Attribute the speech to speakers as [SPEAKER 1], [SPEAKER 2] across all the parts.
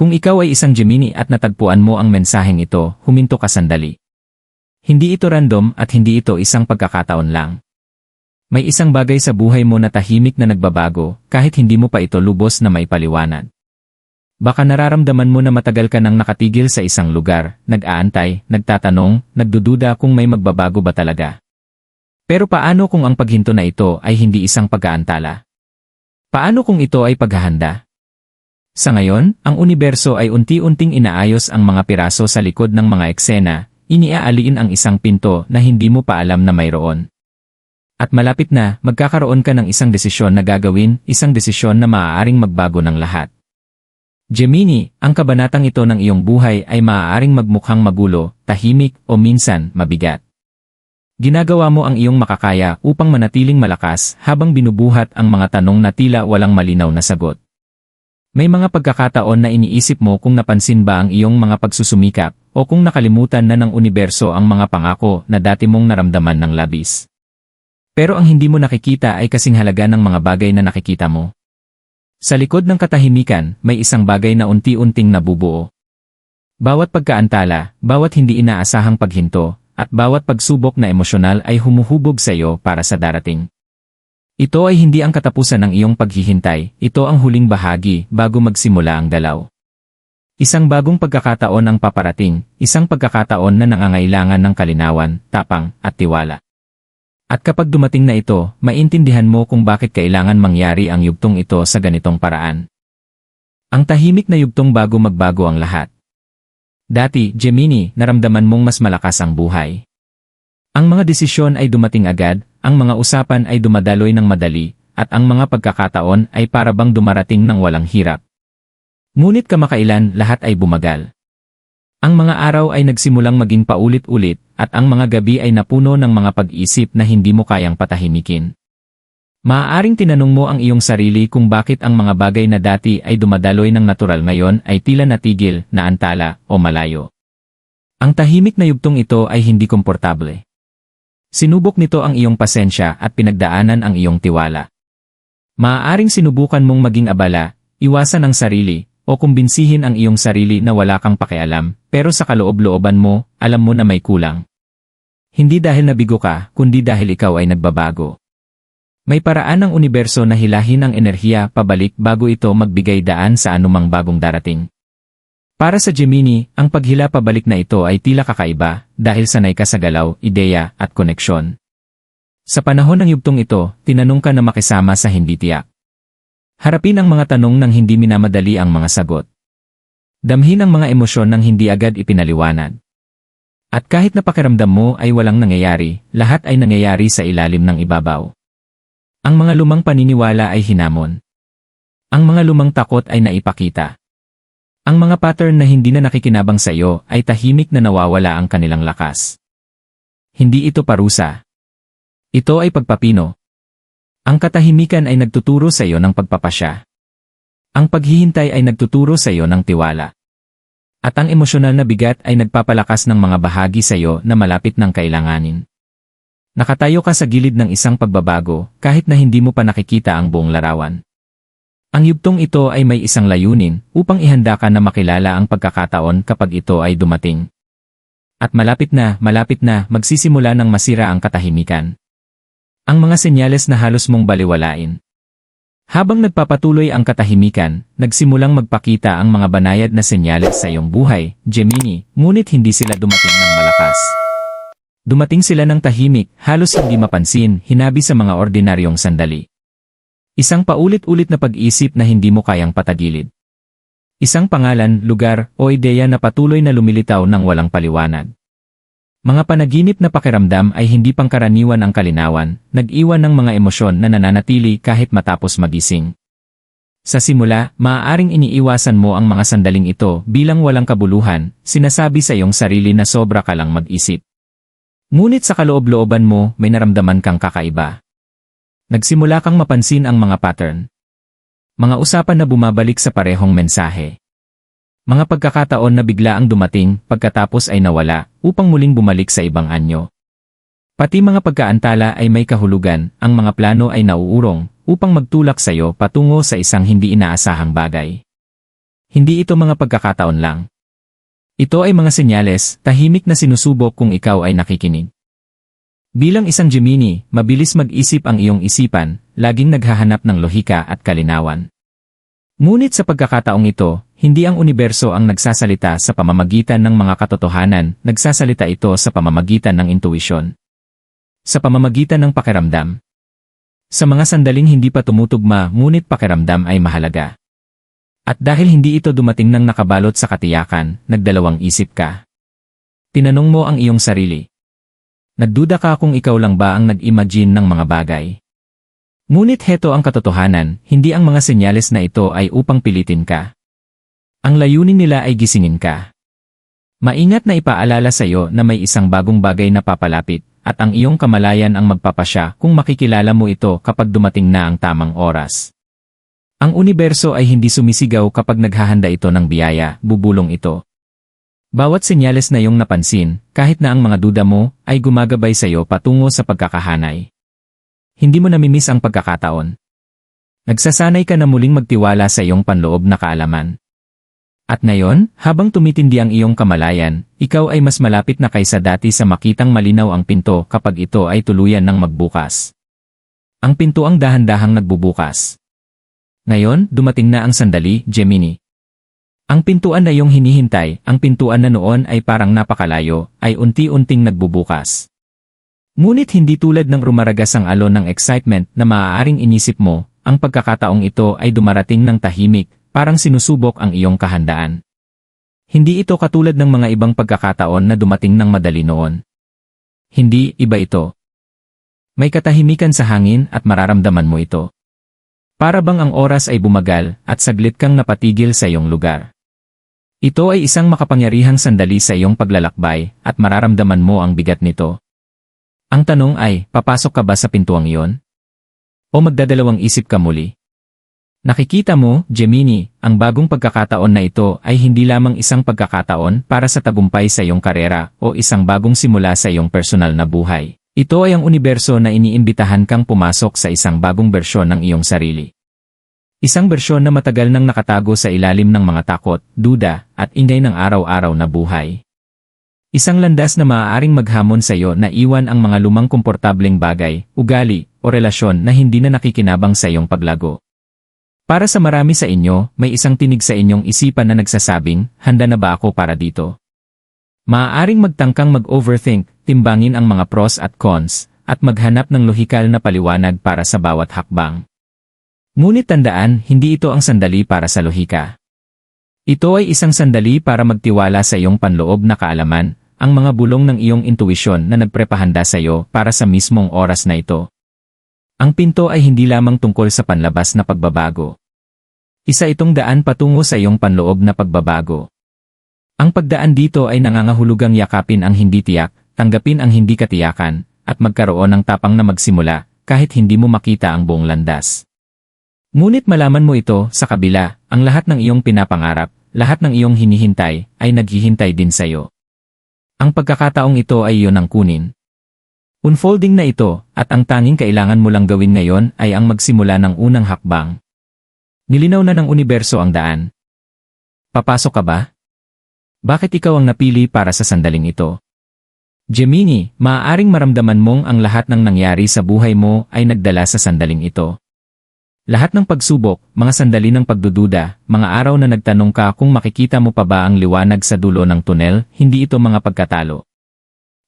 [SPEAKER 1] Kung ikaw ay isang Gemini at natagpuan mo ang mensaheng ito, huminto ka sandali. Hindi ito random at hindi ito isang pagkakataon lang. May isang bagay sa buhay mo na tahimik na nagbabago kahit hindi mo pa ito lubos na maipaliwanag. Baka nararamdaman mo na matagal ka nang nakatigil sa isang lugar, nag-aantay, nagtatanong, nagdududa kung may magbabago ba talaga. Pero paano kung ang paghinto na ito ay hindi isang pag-aantala? Paano kung ito ay paghahanda? Sa ngayon, ang universo ay unti-unting inaayos ang mga piraso sa likod ng mga eksena, iniaaliin ang isang pinto na hindi mo pa alam na mayroon. At malapit na, magkakaroon ka ng isang desisyon na gagawin, isang desisyon na maaaring magbago ng lahat. Gemini, ang kabanatang ito ng iyong buhay ay maaaring magmukhang magulo, tahimik, o minsan, mabigat. Ginagawa mo ang iyong makakaya upang manatiling malakas habang binubuhat ang mga tanong na tila walang malinaw na sagot. May mga pagkakataon na iniisip mo kung napansin ba ang iyong mga pagsusumikap o kung nakalimutan na ng universo ang mga pangako na dati mong naramdaman ng labis. Pero ang hindi mo nakikita ay kasing halaga ng mga bagay na nakikita mo. Sa likod ng katahimikan, may isang bagay na unti-unting nabubuo. Bawat pagkaantala, bawat hindi inaasahang paghinto, at bawat pagsubok na emosyonal ay humuhubog sa iyo para sa darating. Ito ay hindi ang katapusan ng iyong paghihintay, ito ang huling bahagi bago magsimula ang dalaw. Isang bagong pagkakataon ang paparating, isang pagkakataon na nangangailangan ng kalinawan, tapang, at tiwala. At kapag dumating na ito, maintindihan mo kung bakit kailangan mangyari ang yugtong ito sa ganitong paraan. Ang tahimik na yugtong bago magbago ang lahat. Dati, Gemini, naramdaman mong mas malakas ang buhay. Ang mga desisyon ay dumating agad, ang mga usapan ay dumadaloy ng madali, at ang mga pagkakataon ay parabang dumarating ng walang hirap. Ngunit kamakailan, lahat ay bumagal. Ang mga araw ay nagsimulang maging paulit-ulit, at ang mga gabi ay napuno ng mga pag-isip na hindi mo kayang patahimikin. Maaaring tinanong mo ang iyong sarili kung bakit ang mga bagay na dati ay dumadaloy ng natural ngayon ay tila natigil, naantala, o malayo. Ang tahimik na yugtong ito ay hindi komportable. Sinubok nito ang iyong pasensya at pinagdaanan ang iyong tiwala. Maaaring sinubukan mong maging abala, iwasan ang sarili, o kumbinsihin ang iyong sarili na wala kang pakialam, pero sa kaloob-looban mo, alam mo na may kulang. Hindi dahil nabigo ka, kundi dahil ikaw ay nagbabago. May paraan ng universo na hilahin ang enerhiya pabalik bago ito magbigay daan sa anumang bagong darating. Para sa Gemini, ang paghila pabalik na ito ay tila kakaiba, dahil sanay ka sa galaw, ideya, at koneksyon. Sa panahon ng yugtong ito, tinanong ka na makisama sa hindi tiyak. Harapin ang mga tanong nang hindi minamadali ang mga sagot. Damhin ang mga emosyon nang hindi agad ipinaliwanag. At kahit napakiramdam mo ay walang nangyayari, lahat ay nangyayari sa ilalim ng ibabaw. Ang mga lumang paniniwala ay hinamon. Ang mga lumang takot ay naipakita. Ang mga pattern na hindi na nakikinabang sa iyo ay tahimik na nawawala ang kanilang lakas. Hindi ito parusa. Ito ay pagpapino. Ang katahimikan ay nagtuturo sa iyo ng pagpapasya. Ang paghihintay ay nagtuturo sa iyo ng tiwala. At ang emosyonal na bigat ay nagpapalakas ng mga bahagi sa iyo na malapit ng kailanganin. Nakatayo ka sa gilid ng isang pagbabago kahit na hindi mo pa nakikita ang buong larawan. Ang yugtong ito ay may isang layunin upang ihanda ka na makilala ang pagkakataon kapag ito ay dumating. At malapit na magsisimula ng masira ang katahimikan. Ang mga senyales na halos mong baliwalain. Habang nagpapatuloy ang katahimikan, nagsimulang magpakita ang mga banayad na senyales sa iyong buhay, Gemini, ngunit hindi sila dumating ng malakas. Dumating sila ng tahimik, halos hindi mapansin, hinabi sa mga ordinaryong sandali. Isang paulit-ulit na pag-isip na hindi mo kayang patagilid. Isang pangalan, lugar, o ideya na patuloy na lumilitaw ng walang paliwanag. Mga panaginip na pakiramdam ay hindi pangkaraniwan ang kalinawan, nag-iwan ng mga emosyon na nananatili kahit matapos magising. Sa simula, maaaring iniiwasan mo ang mga sandaling ito bilang walang kabuluhan, sinasabi sa iyong sarili na sobra ka lang mag-isip. Ngunit sa kaloob-looban mo, may naramdaman kang kakaiba. Nagsimula kang mapansin ang mga pattern. Mga usapan na bumabalik sa parehong mensahe. Mga pagkakataon na bigla ang dumating, pagkatapos ay nawala, upang muling bumalik sa ibang anyo. Pati mga pagkaantala ay may kahulugan, ang mga plano ay nauurong, upang magtulak sa iyo patungo sa isang hindi inaasahang bagay. Hindi ito mga pagkakataon lang. Ito ay mga senyales, tahimik na sinusubok kung ikaw ay nakikinig. Bilang isang Gemini, mabilis mag-isip ang iyong isipan, laging naghahanap ng lohika at kalinawan. Ngunit sa pagkakataong ito, hindi ang universo ang nagsasalita sa pamamagitan ng mga katotohanan, nagsasalita ito sa pamamagitan ng intuisyon. Sa pamamagitan ng pakiramdam. Sa mga sandaling hindi pa tumutugma, ngunit pakiramdam ay mahalaga. At dahil hindi ito dumating ng nakabalot sa katiyakan, nagdalawang isip ka. Tinanong mo ang iyong sarili. Nagduda ka kung ikaw lang ba ang nag-imagine ng mga bagay. Ngunit heto ang katotohanan, hindi ang mga senyales na ito ay upang pilitin ka. Ang layunin nila ay gisingin ka. Maingat na ipaalala sa iyo na may isang bagong bagay na papalapit, at ang iyong kamalayan ang magpapasya kung makikilala mo ito kapag dumating na ang tamang oras. Ang universo ay hindi sumisigaw kapag naghahanda ito ng biyaya, bubulong ito. Bawat senyales na iyong napansin, kahit na ang mga duda mo, ay gumagabay sa iyo patungo sa pagkakahanay. Hindi mo namimiss ang pagkakataon. Nagsasanay ka na muling magtiwala sa iyong panloob na kaalaman. At ngayon, habang tumitindi ang iyong kamalayan, ikaw ay mas malapit na kaysa dati sa makitang malinaw ang pinto kapag ito ay tuluyan ng magbukas. Ang pinto ang dahan-dahang nagbubukas. Ngayon, dumating na ang sandali, Gemini. Ang pintuan na iyong hinihintay, ang pintuan na noon ay parang napakalayo, ay unti-unting nagbubukas. Ngunit hindi tulad ng rumaragas ang alon ng excitement na maaaring inisip mo, ang pagkakataong ito ay dumarating ng tahimik, parang sinusubok ang iyong kahandaan. Hindi ito katulad ng mga ibang pagkakataon na dumating ng madali noon. Hindi, iba ito. May katahimikan sa hangin at mararamdaman mo ito. Para bang ang oras ay bumagal at saglit kang napatigil sa iyong lugar. Ito ay isang makapangyarihang sandali sa iyong paglalakbay at mararamdaman mo ang bigat nito. Ang tanong ay, papasok ka ba sa pintuang iyon? O magdadalawang isip ka muli? Nakikita mo, Gemini, ang bagong pagkakataon na ito ay hindi lamang isang pagkakataon para sa tagumpay sa iyong karera o isang bagong simula sa iyong personal na buhay. Ito ay ang universo na iniimbitahan kang pumasok sa isang bagong bersyon ng iyong sarili. Isang bersyon na matagal nang nakatago sa ilalim ng mga takot, duda, at ingay ng araw-araw na buhay. Isang landas na maaaring maghamon sa iyo na iwan ang mga lumang komportableng bagay, ugali, o relasyon na hindi na nakikinabang sa iyong paglago. Para sa marami sa inyo, may isang tinig sa inyong isipan na nagsasabing, handa na ba ako para dito? Maaaring magtangkang mag-overthink, timbangin ang mga pros at cons, at maghanap ng lohikal na paliwanag para sa bawat hakbang. Ngunit tandaan, hindi ito ang sandali para sa lohika. Ito ay isang sandali para magtiwala sa iyong panloob na kaalaman, ang mga bulong ng iyong intuisyon na nagprepahanda sa iyo para sa mismong oras na ito. Ang pinto ay hindi lamang tungkol sa panlabas na pagbabago. Isa itong daan patungo sa iyong panloob na pagbabago. Ang pagdaan dito ay nangangahulugang yakapin ang hindi tiyak, tanggapin ang hindi katiyakan, at magkaroon ng tapang na magsimula, kahit hindi mo makita ang buong landas. Ngunit malaman mo ito, sa kabila, ang lahat ng iyong pinapangarap, lahat ng iyong hinihintay, ay naghihintay din sa iyo. Ang pagkakataong ito ay iyon ang kunin. Unfolding na ito, at ang tanging kailangan mo lang gawin ngayon ay ang magsimula ng unang hakbang. Nilinaw na ng universo ang daan. Papasok ka ba? Bakit ikaw ang napili para sa sandaling ito? Gemini, maaaring maramdaman mong ang lahat ng nangyari sa buhay mo ay nagdala sa sandaling ito. Lahat ng pagsubok, mga sandali ng pagdududa, mga araw na nagtanong ka kung makikita mo pa ba ang liwanag sa dulo ng tunel, hindi ito mga pagkatalo.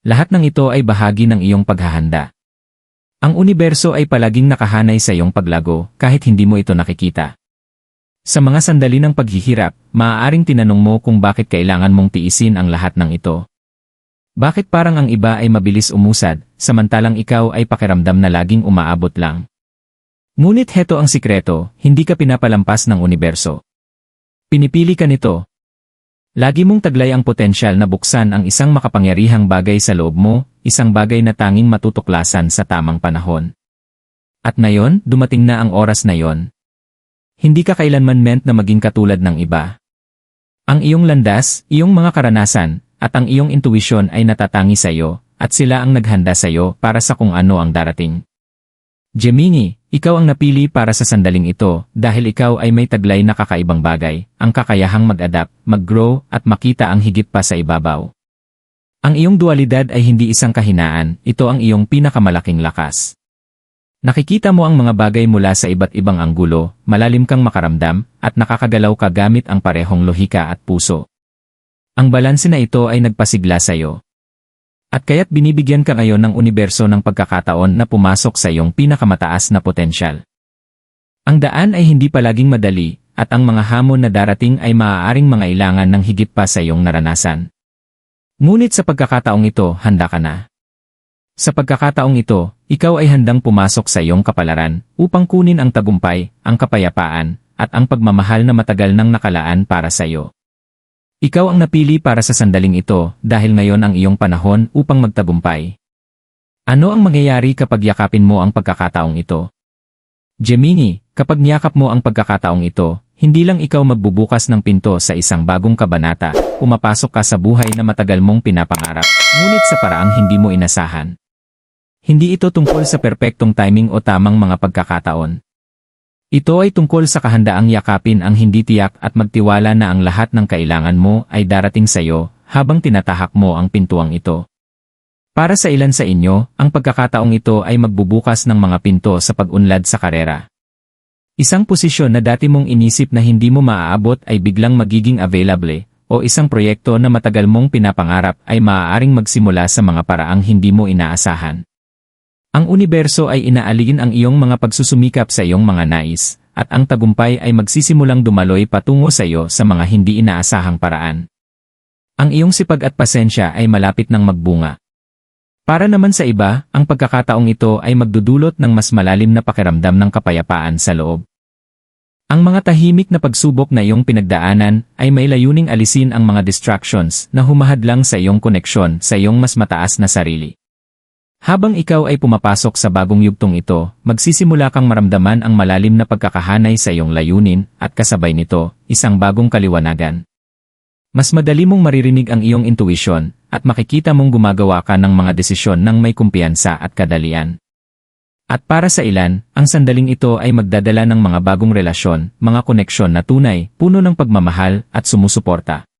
[SPEAKER 1] Lahat ng ito ay bahagi ng iyong paghahanda. Ang universo ay palaging nakahanay sa iyong paglago, kahit hindi mo ito nakikita. Sa mga sandali ng paghihirap, maaaring tinanong mo kung bakit kailangan mong tiisin ang lahat ng ito. Bakit parang ang iba ay mabilis umusad, samantalang ikaw ay pakiramdam na laging umaabot lang? Ngunit heto ang sikreto, hindi ka pinapalampas ng universo. Pinipili ka nito. Lagi mong taglay ang potensyal na buksan ang isang makapangyarihang bagay sa loob mo, isang bagay na tanging matutuklasan sa tamang panahon. At ngayon, dumating na ang oras na yon. Hindi ka kailanman meant na maging katulad ng iba. Ang iyong landas, iyong mga karanasan, at ang iyong intuisyon ay natatangi sa iyo, at sila ang naghanda sa iyo para sa kung ano ang darating. Gemini, ikaw ang napili para sa sandaling ito dahil ikaw ay may taglay na kakaibang bagay, ang kakayahang mag-adapt, mag-grow at makita ang higit pa sa ibabaw. Ang iyong dualidad ay hindi isang kahinaan, ito ang iyong pinakamalaking lakas. Nakikita mo ang mga bagay mula sa iba't ibang anggulo, malalim kang makaramdam, at nakakagalaw ka gamit ang parehong lohika at puso. Ang balanse na ito ay nagpasigla sa iyo. At kaya't binibigyan ka ngayon ng universo ng pagkakataon na pumasok sa iyong pinakamataas na potensyal. Ang daan ay hindi palaging madali, at ang mga hamon na darating ay maaaring mangailangan ng higit pa sa iyong naranasan. Ngunit sa pagkakataong ito, handa ka na. Sa pagkakataong ito, ikaw ay handang pumasok sa iyong kapalaran upang kunin ang tagumpay, ang kapayapaan, at ang pagmamahal na matagal nang nakalaan para sa iyo. Ikaw ang napili para sa sandaling ito dahil ngayon ang iyong panahon upang magtagumpay. Ano ang mangyayari kapag yakapin mo ang pagkakataong ito? Gemini, kapag niyakap mo ang pagkakataong ito, hindi lang ikaw magbubukas ng pinto sa isang bagong kabanata, pumapasok ka sa buhay na matagal mong pinapangarap, ngunit sa paraang hindi mo inasahan. Hindi ito tungkol sa perpektong timing o tamang mga pagkakataon. Ito ay tungkol sa kahandaang yakapin ang hindi tiyak at magtiwala na ang lahat ng kailangan mo ay darating sa iyo habang tinatahak mo ang pintuang ito. Para sa ilan sa inyo, ang pagkakataong ito ay magbubukas ng mga pinto sa pag-unlad sa karera. Isang posisyon na dati mong inisip na hindi mo maaabot ay biglang magiging available, o isang proyekto na matagal mong pinapangarap ay maaaring magsimula sa mga paraang hindi mo inaasahan. Ang universo ay inaaligin ang iyong mga pagsusumikap sa iyong mga nais, at ang tagumpay ay magsisimulang dumaloy patungo sa iyo sa mga hindi inaasahang paraan. Ang iyong sipag at pasensya ay malapit ng magbunga. Para naman sa iba, ang pagkakataong ito ay magdudulot ng mas malalim na pakiramdam ng kapayapaan sa loob. Ang mga tahimik na pagsubok na iyong pinagdaanan ay may layuning alisin ang mga distractions na humahadlang sa iyong koneksyon sa iyong mas mataas na sarili. Habang ikaw ay pumapasok sa bagong yugtong ito, magsisimula kang maramdaman ang malalim na pagkakahanay sa iyong layunin at kasabay nito, isang bagong kaliwanagan. Mas madali mong maririnig ang iyong intuisyon at makikita mong gumagawa ka ng mga desisyon ng may kumpiyansa at kadalian. At para sa ilan, ang sandaling ito ay magdadala ng mga bagong relasyon, mga koneksyon na tunay, puno ng pagmamahal at sumusuporta.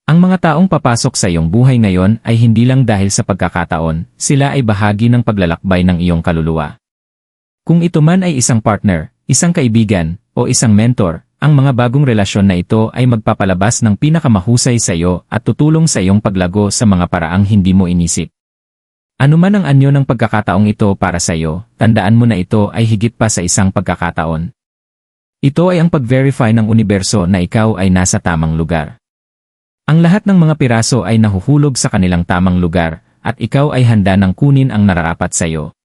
[SPEAKER 1] Ang mga taong papasok sa iyong buhay ngayon ay hindi lang dahil sa pagkakataon, sila ay bahagi ng paglalakbay ng iyong kaluluwa. Kung ito man ay isang partner, isang kaibigan, o isang mentor, ang mga bagong relasyon na ito ay magpapalabas ng pinakamahusay sa iyo at tutulong sa iyong paglago sa mga paraang hindi mo inisip. Ano man ang anyo ng pagkakataong ito para sa iyo, tandaan mo na ito ay higit pa sa isang pagkakataon. Ito ay ang pag-verify ng universo na ikaw ay nasa tamang lugar. Ang lahat ng mga piraso ay nahuhulog sa kanilang tamang lugar, at ikaw ay handa ng kunin ang nararapat sa iyo.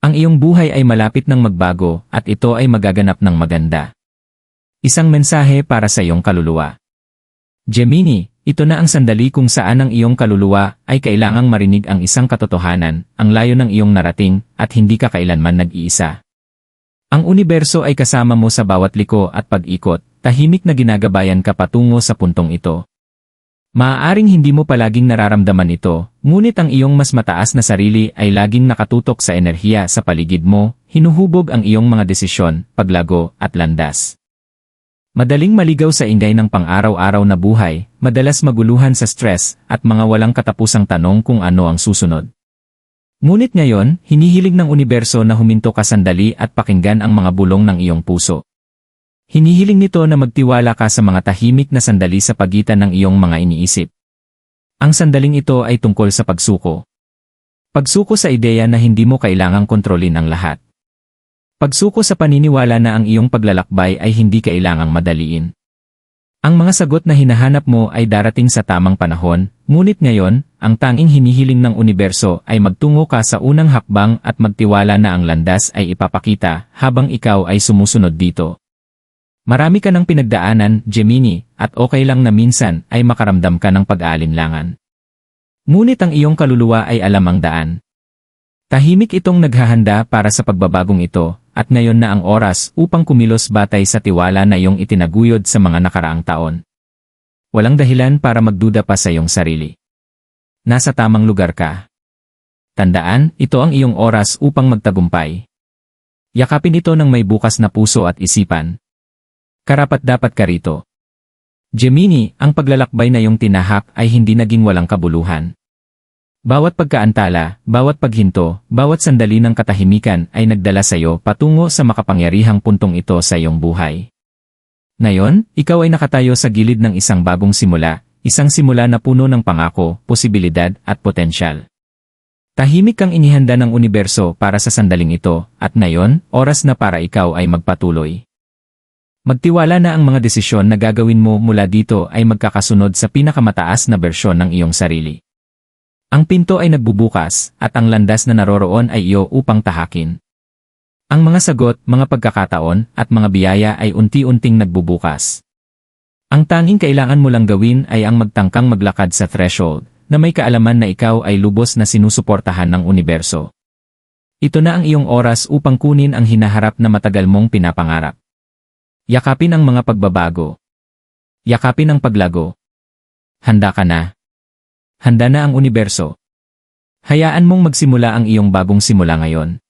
[SPEAKER 1] Ang iyong buhay ay malapit ng magbago, at ito ay magaganap ng maganda. Isang mensahe para sa iyong kaluluwa. Gemini, ito na ang sandali kung saan ang iyong kaluluwa ay kailangang marinig ang isang katotohanan, ang layo ng iyong narating, at hindi ka kailanman nag-iisa. Ang universo ay kasama mo sa bawat liko at pag-ikot, tahimik na ginagabayan ka patungo sa puntong ito. Maaaring hindi mo palaging nararamdaman ito, ngunit ang iyong mas mataas na sarili ay laging nakatutok sa enerhiya sa paligid mo, hinuhubog ang iyong mga desisyon, paglago, at landas. Madaling maligaw sa ingay ng pang-araw-araw na buhay, madalas maguluhan sa stress, at mga walang katapusang tanong kung ano ang susunod. Ngunit ngayon, hinihiling ng universo na huminto ka sandali at pakinggan ang mga bulong ng iyong puso. Hinihiling nito na magtiwala ka sa mga tahimik na sandali sa pagitan ng iyong mga iniisip. Ang sandaling ito ay tungkol sa pagsuko. Pagsuko sa ideya na hindi mo kailangang kontrolin ang lahat. Pagsuko sa paniniwala na ang iyong paglalakbay ay hindi kailangang madaliin. Ang mga sagot na hinahanap mo ay darating sa tamang panahon, ngunit ngayon, ang tanging hinihiling ng universo ay magtungo ka sa unang hakbang at magtiwala na ang landas ay ipapakita habang ikaw ay sumusunod dito. Marami ka ng pinagdaanan, Gemini, at okay lang na minsan ay makaramdam ka ng pag-aalinlangan. Ngunit ang iyong kaluluwa ay alam ang daan. Tahimik itong naghahanda para sa pagbabagong ito, at ngayon na ang oras upang kumilos batay sa tiwala na iyong itinaguyod sa mga nakaraang taon. Walang dahilan para magduda pa sa iyong sarili. Nasa tamang lugar ka. Tandaan, ito ang iyong oras upang magtagumpay. Yakapin ito ng may bukas na puso at isipan. Karapat-dapat ka rito. Gemini, ang paglalakbay na iyong tinahak ay hindi naging walang kabuluhan. Bawat pagkaantala, bawat paghinto, bawat sandali ng katahimikan ay nagdala sa iyo patungo sa makapangyarihang puntong ito sa iyong buhay. Ngayon, ikaw ay nakatayo sa gilid ng isang bagong simula, isang simula na puno ng pangako, posibilidad at potensyal. Tahimik kang inihanda ng universo para sa sandaling ito, at ngayon, oras na para ikaw ay magpatuloy. Magtiwala na ang mga desisyon na gagawin mo mula dito ay magkakasunod sa pinakamataas na bersyon ng iyong sarili. Ang pinto ay nagbubukas, at ang landas na naroroon ay iyo upang tahakin. Ang mga sagot, mga pagkakataon, at mga biyaya ay unti-unting nagbubukas. Ang tanging kailangan mo lang gawin ay ang magtangkang maglakad sa threshold, na may kaalaman na ikaw ay lubos na sinusuportahan ng universo. Ito na ang iyong oras upang kunin ang hinaharap na matagal mong pinapangarap. Yakapin ang mga pagbabago. Yakapin ang paglago. Handa ka na. Handa na ang universo. Hayaan mong magsimula ang iyong bagong simula ngayon.